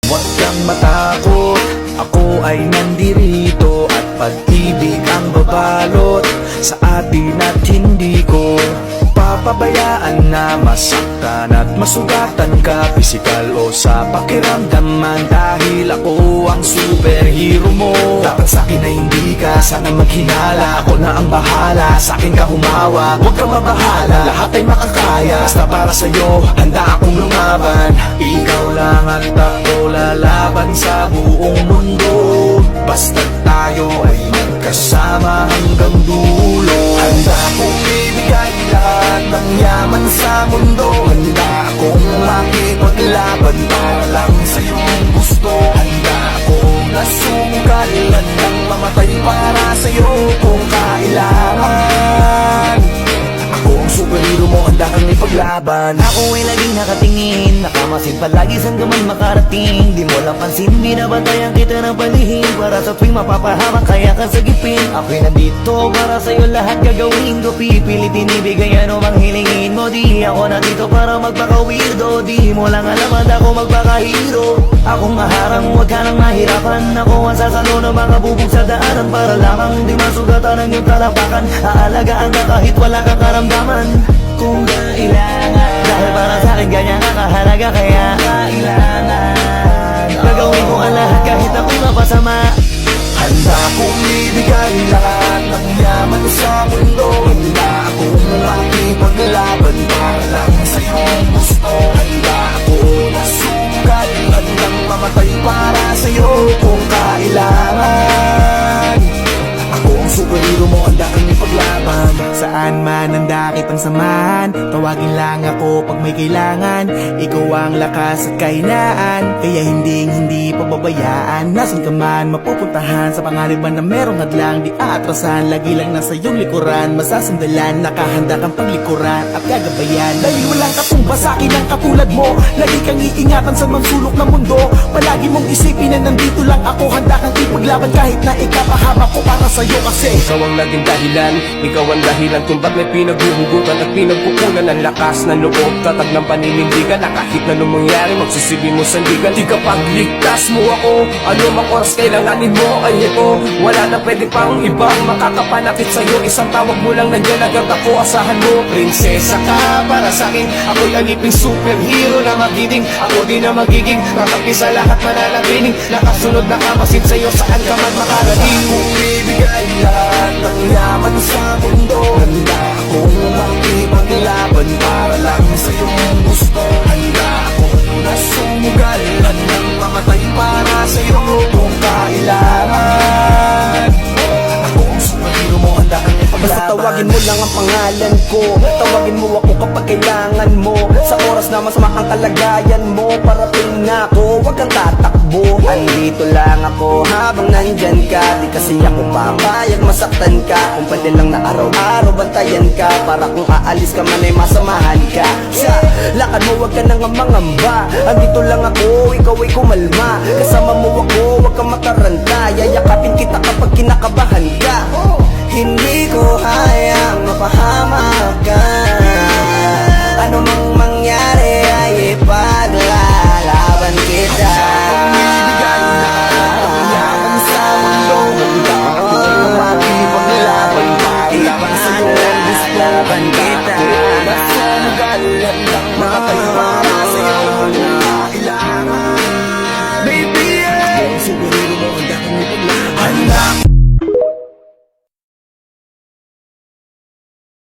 Huwag kang matakot, ako ay nandirito at pag-ibig ang babalot sa atin at hindi ko papabayaan na masaktan at masugatan ka, pisikal o sa pakiramdaman, dahil ako ang superhero mo. Dapat sa'kin na hindi ka sana maghinala, ako na ang bahala, sa'kin ka humawa, huwag kang mabahala, lahat ay makakaya, basta para sa'yo handa akong lumaban. Ikaw lang at ako lalaban sa buong mundo, basta tayo ay magkasama hanggang dulo. Handa akong ibigay lahat ng yaman sa mundo, handa akong makipaglaban para lang sa iyong gusto. Handa akong nasunggal, handang mamatay para sa iyo kung kailangan. Ako ang superhero mo, handa kang ipaglaban. Ako ay laging nakatingin, nakamasid palagi saan ka man makarating. Di mo lang pansin, binabatayan kita ng palihim, para sa tuwing mapapahamak kaya ka sagipin. Ako'y nandito para sa'yo lahat gagawin ko, pipilitin ibigay ano mang hilingin mo. Di ako nandito para magpaka-weirdo, di mo lang alam at ako magpaka-hero. Akong maharang, huwag ka nang mahirapan, ako ang sasalo ng mga bubog sa daanan, para lamang di masugatan ang iyong talampakan. Aalagaan ka kahit wala kang karamdaman kung kailangan, dahil para sa'kin ganyan ka kahalaga, kaya kailangan gagawin ko ang lahat kahit ako'y mapasama. Handa akong ibigay lahat ng yaman sa mundo, handa akong makipaglaban para lang sa iyong gusto. Handa akong nasunggal, handang mamatay para sa iyo kung kailangan. Ako ang superhero mo, handa kang ipaglaban. Saan man handa kitang samahan, tawagin lang ako pag may kailangan. Ikaw ang lakas at kahinaan, kaya hindi pababayaan. Nasaan ka man mapupuntahan, sa pangaliban na merong hadlang, di aatrasan. Lagi lang nasa iyong likuran, masasandalan, nakahanda kang paglikuran at gagabayan. Dahil walang katumba sa'kin ang katulad mo, lagi kang iingatan sa mga sulok ng mundo. Palagi mong isipin na nandito lang ako, handa kang ipaglaban kahit na ikapahamak ko para sa'yo. Kasi ikaw ang naging dahilan, ikaw ang dahilan kung ba't may pinaghuhugutan at pinagkukunan ng lakas ng loob, tatag ng paninindigan, na kahit na anong mangyari magsisilbi mo sandigan. Di kapag ligtas mo ako, ano mang oras kailanganin mo ay ito. Wala na pwede pang ibang makakapanakit sa'yo, isang tawag mo lang nandiyan agad ako, asahan mo. Prinsesa ka para sa'kin, ako'y aliping superhero na magiging, ako din na magiging kakampi sa lahat mananatiling, nakasunod na kamasid sa'yo saan ka man makarating. Ibigay lahat ng yaman sa mundo, handa akong makipaglaban para lang sa iyong gusto. Handa akong nasunggal, handang mamatay para sa iyo kung kailangan. Ako ang superhero mo, handa kang ipaglaban. Basta tawagin mo lang ang pangalan ko, tawagin mo ako kapag kailangan mo. Sa oras na masama ang kalagayan mo, parating na ako, huwag kang tatakbo. Andito lang ako habang nandyan ka, di kasi ako papayag masaktan ka. Kung pwede lang na araw-araw bantayan ka, para kung aalis ka man ay masamahan ka. Sa lakad mo huwag ka nang mangamba, andito lang ako, ikaw ay kumalma. Kasama mo ako, huwag kang makaranta, yayakapin kita kapag kinakabahan ka. Hindi ko hayang mapahamak ka.